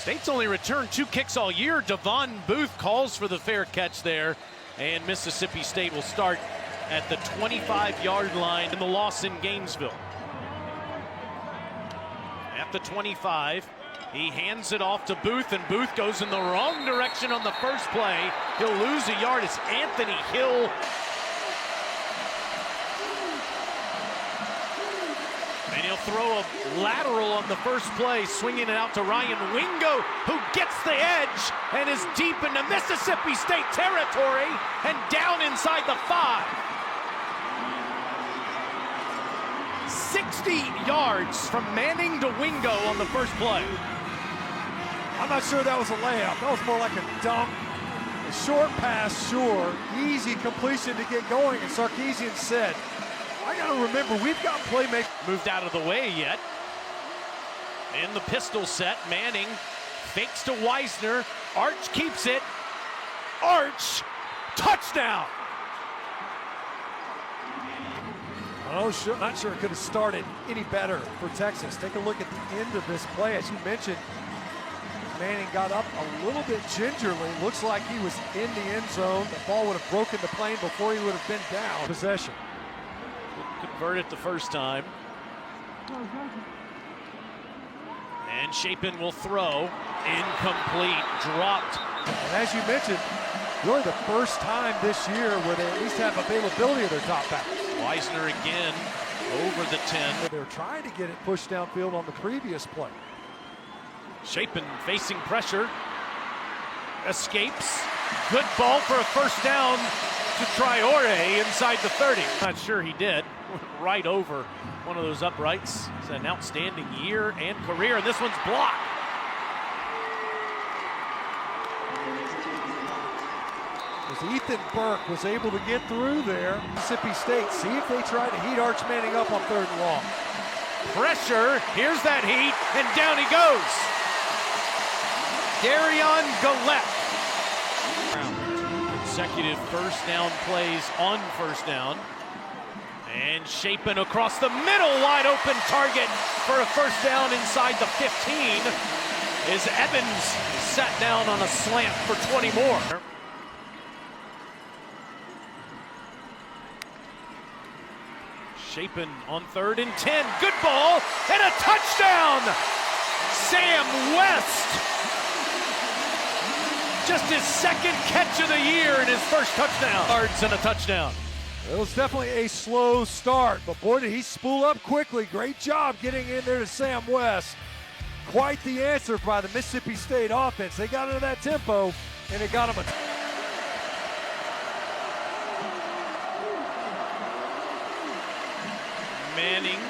State's only returned 2 kicks all year. Devon Booth calls for the fair catch there, and Mississippi State will start at the 25-yard line in the loss in Gainesville. At the 25, he hands it off to Booth, and Booth goes in the wrong direction on the first play. He'll lose a yard. It's Anthony Hill. And he'll throw a lateral on the first play, swinging it out to Ryan Wingo, who gets the edge and is deep into Mississippi State territory and down inside the 5. 60 yards from Manning to Wingo on the first play. I'm not sure that was a layup. That was more like a dunk. A short pass, sure. Easy completion to get going, and Sarkisian said, I gotta remember, we've got playmakers. Moved out of the way yet. In the pistol set, Manning fakes to Weisner. Arch keeps it. Arch, touchdown! Oh, sure, not sure it could have started any better for Texas. Take a look at the end of this play. As you mentioned, Manning got up a little bit gingerly. Looks like he was in the end zone. The ball would have broken the plane before he would have been down. Possession. Convert it the first time. And Chapin will throw. Incomplete. Dropped. And as you mentioned, really the first time this year where they at least have availability of their top backs. Weisner again over the 10. They're trying to get it pushed downfield on the previous play. Chapin facing pressure. Escapes. Good ball for a first down to Traore inside the 30. Not sure he did. Right over one of those uprights. It's an outstanding year and career, and this one's blocked. As Ethan Burke was able to get through there, Mississippi State, see if they try to heat Arch Manning up on 3rd and long. Pressure, here's that heat, and down he goes. Darion Gillette. Consecutive first down plays on first down. And Chapin across the middle, wide open target for a first down inside the 15. Is Evans sat down on a slant for 20 more. Chapin on 3rd and 10. Good ball and a touchdown! Sam West. Just his 2nd catch of the year and his first touchdown. Yards and a touchdown. It was definitely a slow start, but boy, did he spool up quickly. Great job getting in there to Sam West. Quite the answer by the Mississippi State offense. They got into that tempo, and it got them a... Manning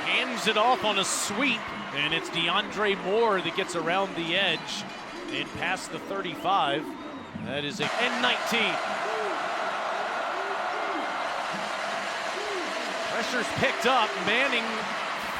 hands it off on a sweep, and it's DeAndre Moore that gets around the edge and past the 35. That is a 19. Pressure's picked up. Manning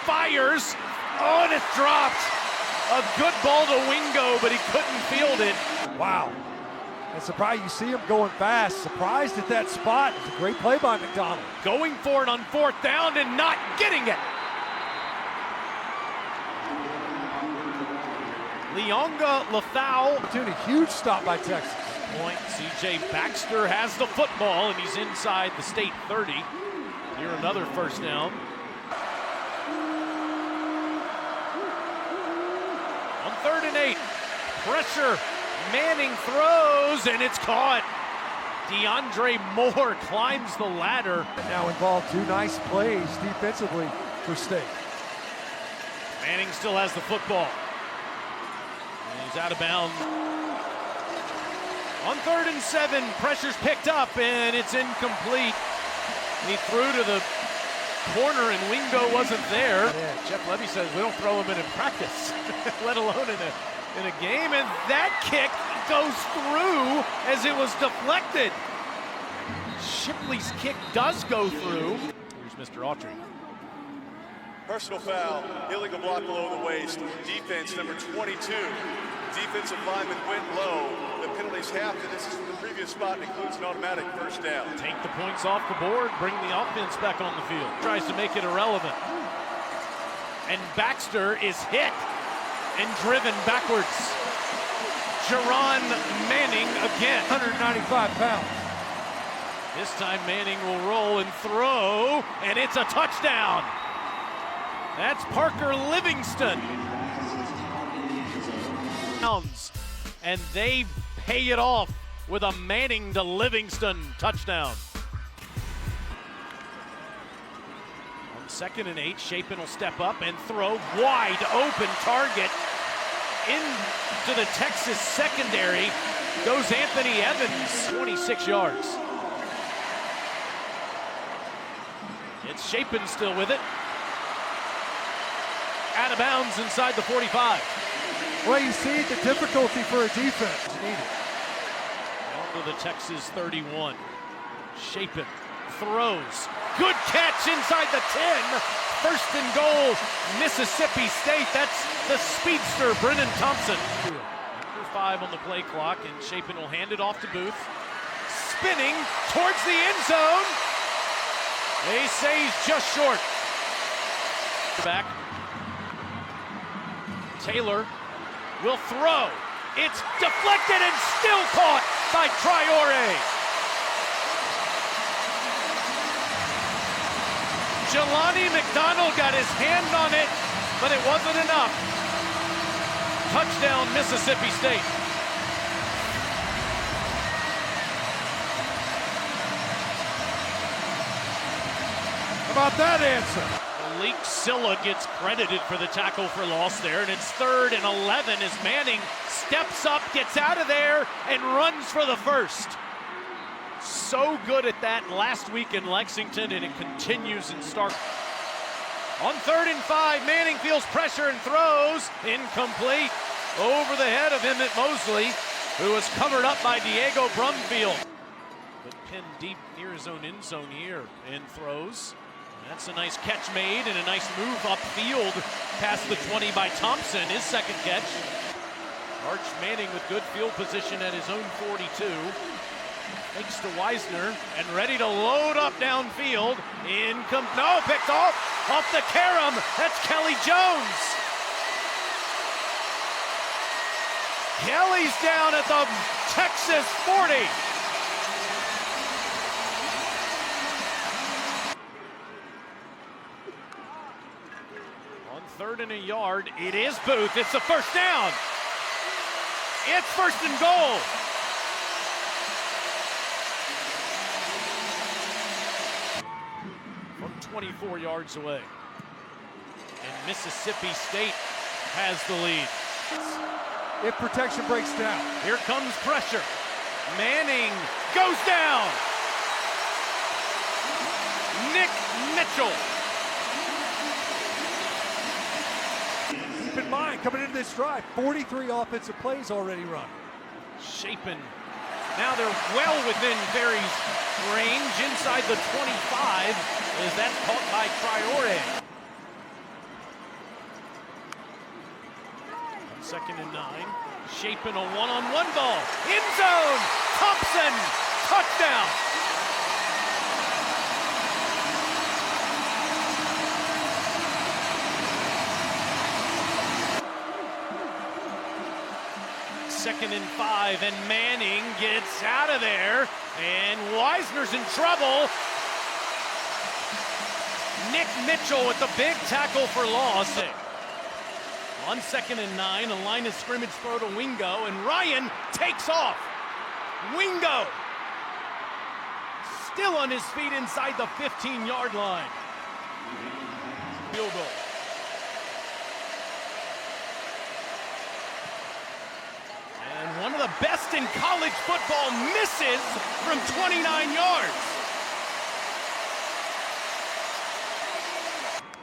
fires. Oh, and it's dropped. A good ball to Wingo, but he couldn't field it. Wow. And surprised you see him going fast. Surprised at that spot. It's a great play by McDonald. Going for it on 4th down and not getting it. Leonga Lafau. Opportunity, huge stop by Texas. Point, C.J. Baxter has the football, and he's inside the state 30. Here another first down. On 3rd and 8, pressure. Manning throws, and it's caught. DeAndre Moore climbs the ladder. Now involved 2 nice plays defensively for State. Manning still has the football. And he's out of bounds. On 3rd and 7, pressure's picked up, and it's incomplete. He threw to the corner, and Wingo wasn't there. Yeah, Jeff Levy says we don't throw him in practice, let alone in a game. And that kick goes through as it was deflected. Shipley's kick does go through. Here's Mr. Autry. Personal foul, illegal block below the waist. Defense number 22. Defensive lineman went low. The penalty's half the distance from the previous spot and includes an automatic first down. Take the points off the board, bring the offense back on the field. Tries to make it irrelevant. And Baxter is hit and driven backwards. Jerron Manning again. 195 pounds. This time Manning will roll and throw, and it's a touchdown. That's Parker Livingston. And they pay it off with a Manning to Livingston touchdown. On 2nd and 8, Chapin will step up and throw. Wide open target into the Texas secondary. Goes Anthony Evans, 26 yards. It's Chapin still with it. Out of bounds inside the 45. Well, you see the difficulty for a defense needed. Down to the Texas 31. Chapin throws. Good catch inside the 10. 1st and goal, Mississippi State. That's the speedster, Brennan Thompson. Number 5 on the play clock, and Chapin will hand it off to Booth. Spinning towards the end zone. They say he's just short. Back. Taylor will throw. It's deflected and still caught by Traore. Jelani McDonald got his hand on it, but it wasn't enough. Touchdown, Mississippi State. How about that answer? Malik Silla gets credited for the tackle for loss there, and it's 3rd and 11 as Manning steps up, gets out of there, and runs for the first. So good at that last week in Lexington, and it continues in Stark. On 3rd and 5, Manning feels pressure and throws. Incomplete. Over the head of Emmett Mosley, who was covered up by Diego Brumfield. But pinned deep near his own end zone here, and throws. That's a nice catch made and a nice move upfield past the 20 by Thompson, his 2nd catch. Arch Manning with good field position at his own 42. Takes to Wisner and ready to load up downfield. No, picked off the carom. That's Kelly Jones. Kelly's down at the Texas 40. On 3rd and a yard, it is Booth. It's the 1st down. It's 1st and goal. From 24 yards away. And Mississippi State has the lead. If protection breaks down. Here comes pressure. Manning goes down. Nick Mitchell. Keep in mind, coming into this drive, 43 offensive plays already run. Chapin. Now they're well within Berry's range inside the 25 as that's caught by Traore. 2nd and 9. Chapin a one-on-one ball. End zone. Thompson. Touchdown. Second and 5, and Manning gets out of there, and Wisner's in trouble. Nick Mitchell with the big tackle for loss. On 2nd and 9, a line of scrimmage throw to Wingo, and Ryan takes off. Wingo still on his feet inside the 15-yard line. Field goal. And one of the best in college football misses from 29 yards.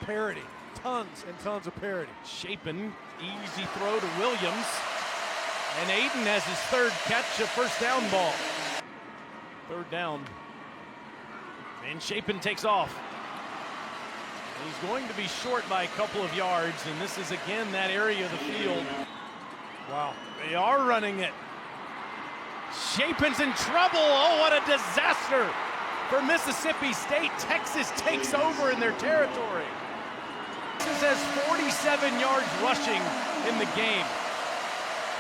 Parity. Tons and tons of parity. Chapin, easy throw to Williams. And Aiden has his 3rd catch, a 1st down ball. 3rd down. And Chapin takes off. He's going to be short by a couple of yards, and this is again that area of the field. Wow, they are running it. Chapin's in trouble. Oh, what a disaster for Mississippi State. Texas takes over in their territory. Texas has 47 yards rushing in the game.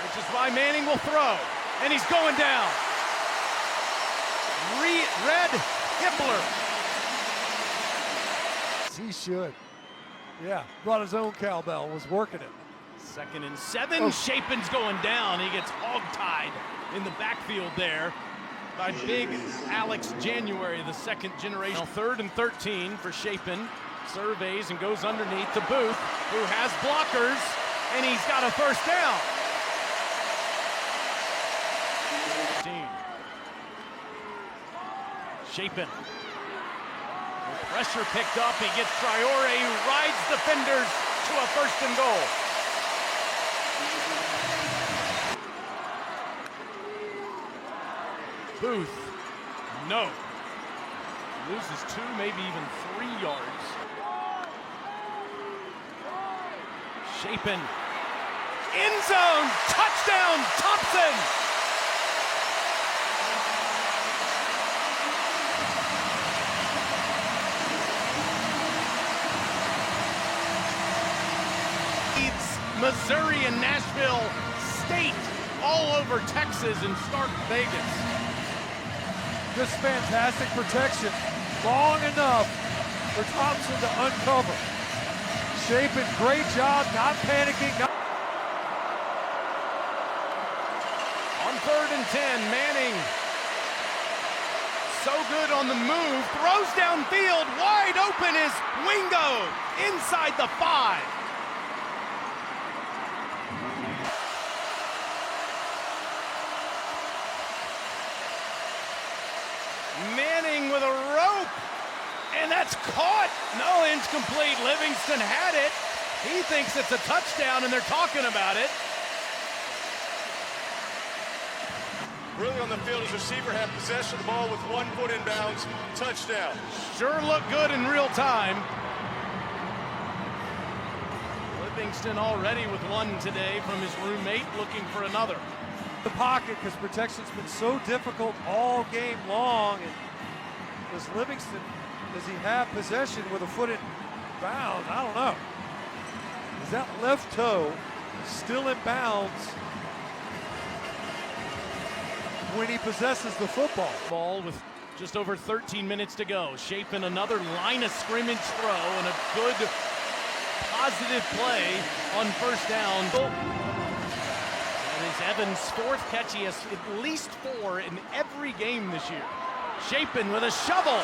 which is why Manning will throw. And he's going down. Red Hippler. He should. Yeah, brought his own cowbell, was working it. 2nd and 7. Shapen's going down. He gets hog-tied in the backfield there by big Alex January, the 2nd generation. 3rd and 13 for Shapen. Surveys and goes underneath to Booth, who has blockers, and he's got a first down. Shapen. With pressure picked up, he gets Traore, who rides defenders to a 1st and goal. Booth, no. Loses 2, maybe even 3 yards. Shapen, end zone, touchdown, Thompson! Missouri and Nashville State all over Texas and Stark Vegas. Just fantastic protection. Long enough for Thompson to uncover. Shapen, great job, not panicking. On 3rd and 10, Manning. So good on the move, throws downfield, wide open is Wingo, inside the 5. Manning with a rope, and that's caught. No, incomplete. Livingston had it. He thinks it's a touchdown, and they're talking about it. Really on the field, his receiver had possession of the ball with 1 foot in bounds. Touchdown. Sure looked good in real time. Livingston already with 1 today from his roommate, looking for another. The pocket, because protection's been so difficult all game long. And does Livingston, does he have possession with a foot in bounds? I don't know. Is that left toe still in bounds when he possesses the football? Ball with just over 13 minutes to go. Shapen another line of scrimmage throw and a good positive play on 1st down. Evans' 4th catch. He has at least 4 in every game this year. Shapen with a shovel.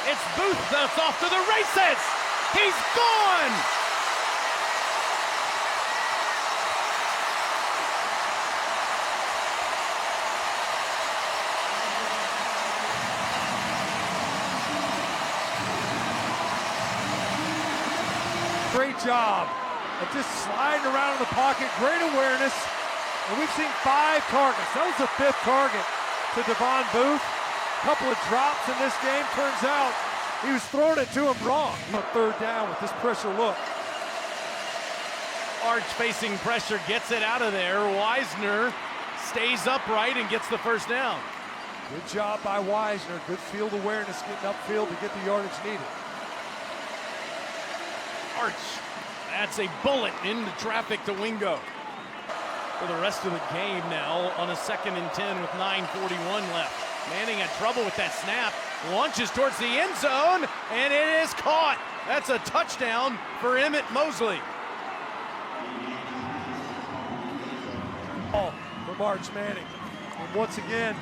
It's Booth that's off to the races. He's gone. Great job of just sliding around in the pocket. Great awareness. And we've seen 5 targets. That was the 5th target to Devon Booth. A couple of drops in this game. Turns out he was throwing it to him wrong. On 3rd down with this pressure look. Arch facing pressure, gets it out of there. Wisner stays upright and gets the 1st down. Good job by Wisner. Good field awareness, getting upfield to get the yardage needed. Arch, that's a bullet into traffic to Wingo. For the rest of the game now on a 2nd and 10 with 9:41 left. Manning had trouble with that snap, launches towards the end zone, and it is caught. That's a touchdown for Emmett Mosley. Ball from Arch Manning. And once again,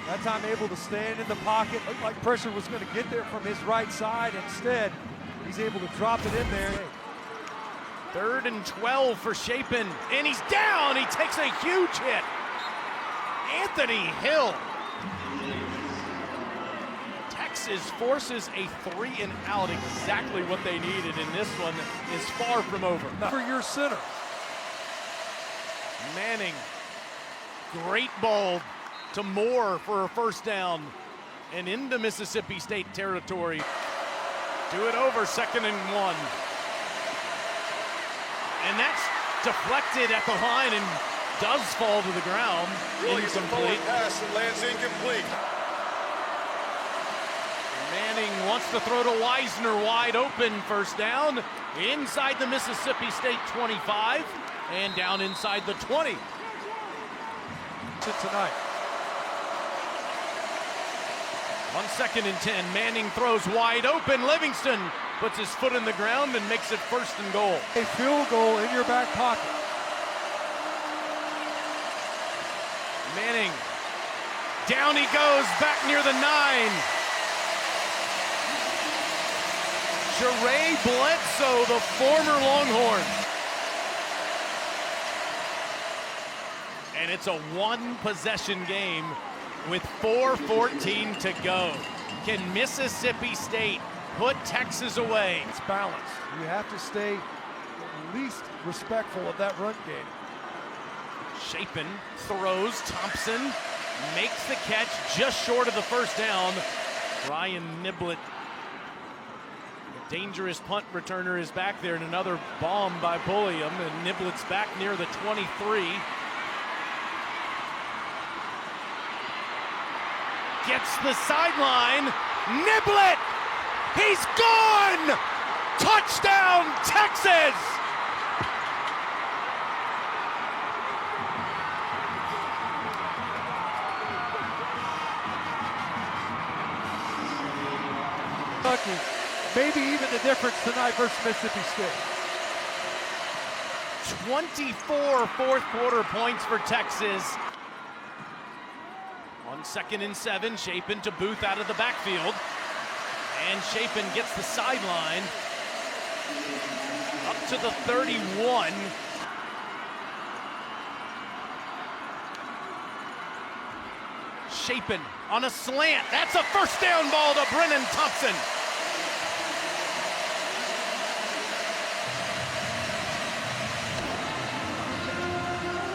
that time able to stand in the pocket. Looked like pressure was going to get there from his right side. Instead, he's able to drop it in there. 3rd and 12 for Shapen, and he's down. He takes a huge hit. Anthony Hill. Texas forces a 3 and out, exactly what they needed, and this one is far from over. For your center. Manning, great ball to Moore for a 1st down, and into Mississippi State territory. Do it over, 2nd and 1. And that's deflected at the line and does fall to the ground. Really gets a forward Incomplete. pass and lands incomplete. Manning wants to throw to Wisner, wide open, 1st down. Inside the Mississippi State 25 and down inside the 20. Tonight. On 2nd and 10, Manning throws wide open. Livingston puts his foot in the ground and makes it 1st and goal. A field goal in your back pocket. Manning, down he goes, back near the 9. Jeray Bledsoe, the former Longhorn. And it's a 1-possession game with 4:14 to go. Can Mississippi State put Texas away? It's balanced. You have to stay at least respectful of that run game. Shapen throws, Thompson makes the catch just short of the 1st down. Ryan Niblett, the dangerous punt returner, is back there, and another bomb by Pulliam, and Niblett's back near the 23. Gets the sideline, Niblett, he's gone! Touchdown, Texas! Maybe even the difference tonight versus Mississippi State. 24 4th-quarter points for Texas. On 2nd and 7, Shapen to Booth out of the backfield. And Shapen gets the sideline up to the 31. Shapen on a slant. That's a 1st down ball to Brennan Thompson.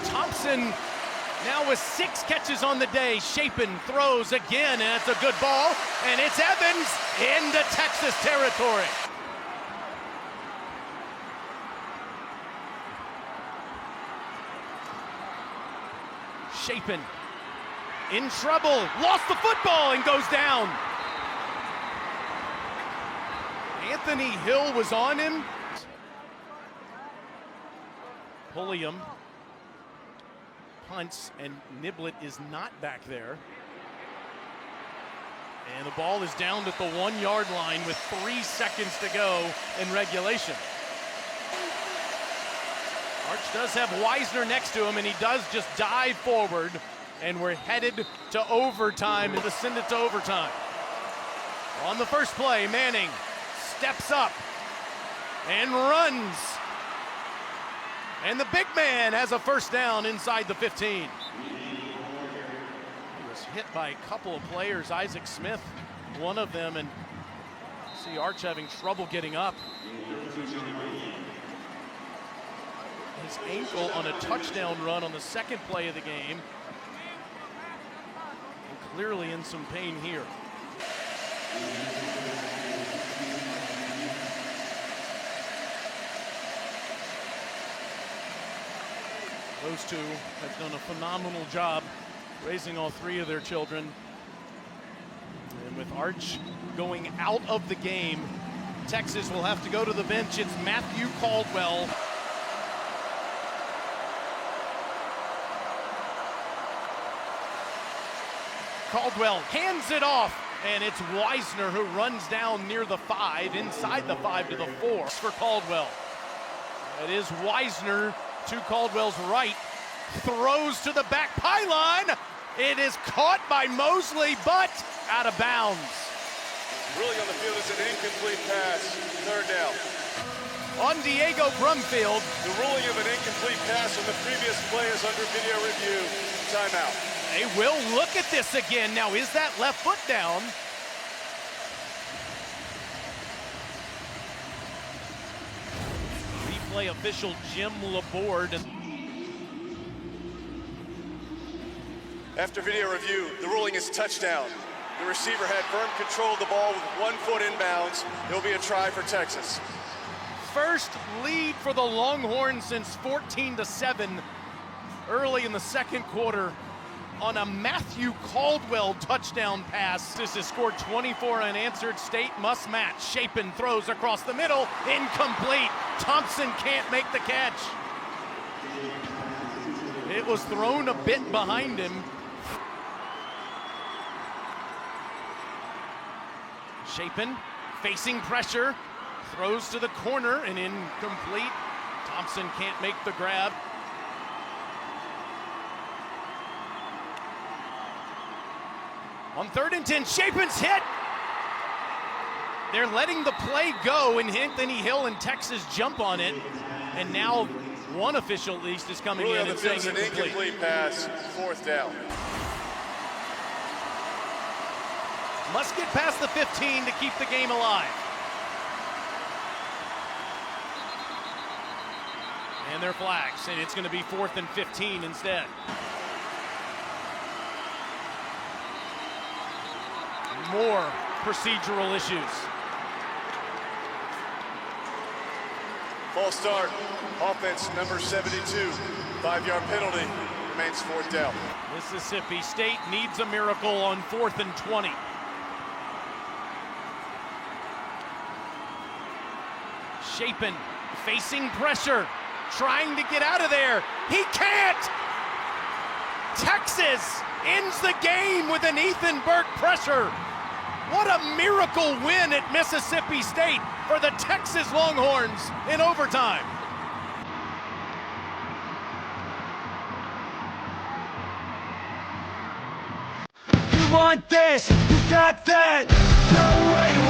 Thompson now with 6 catches on the day. Shapen throws again, and it's a good ball. And it's Evans into Texas territory. Shapen in trouble, lost the football and goes down. Anthony Hill was on him. Pulliam punts, and Niblett is not back there. And the ball is down at the 1-yard line with 3 seconds to go in regulation. Arch does have Wisner next to him, and he does just dive forward, and we're headed to overtime and to send it to overtime. On the first play, Manning steps up and runs. And the big man has a 1st down inside the 15. He was hit by a couple of players, Isaac Smith, one of them, and see Arch having trouble getting up. His ankle on a touchdown run on the 2nd play of the game. And clearly in some pain here. Those two have done a phenomenal job raising all 3 of their children. And with Arch going out of the game, Texas will have to go to the bench. It's Matthew Caldwell. Caldwell hands it off, and it's Wisner who runs down near the 5, inside the 5 to the 4 for Caldwell. It is Wisner to Caldwell's right, throws to the back pylon. It is caught by Mosley, but out of bounds. Ruling on the field is an incomplete pass, 3rd down. On Diego Brumfield. The ruling of an incomplete pass on the previous play is under video review. Timeout. They will look at this again. Now, is that left foot down? Replay official Jim Laborde. After video review, the ruling is touchdown. The receiver had firm control of the ball with 1 foot inbounds. It will be a try for Texas. First lead for the Longhorns since 14-7 early in the 2nd quarter on a Matthew Caldwell touchdown pass. This has scored 24 unanswered. State must match. Shapen throws across the middle, incomplete. Thompson can't make the catch. It was thrown a bit behind him. Chapin facing pressure, throws to the corner and incomplete. Thompson can't make the grab. On 3rd and 10, Chapin's hit. They're letting the play go, and Anthony Hill and Texas jump on it. And now one official at least is coming in and saying an incomplete pass, 4th down. Must get past the 15 to keep the game alive. And their flags, and it's going to be 4th and 15 instead. More procedural issues. False start, offense number 72. 5-yard penalty, remains 4th down. Mississippi State needs a miracle on 4th and 20. Chapin facing pressure, trying to get out of there. He can't! Texas ends the game with an Ethan Burke pressure. What a miracle win at Mississippi State for the Texas Longhorns in overtime. You want this, you got that. No way.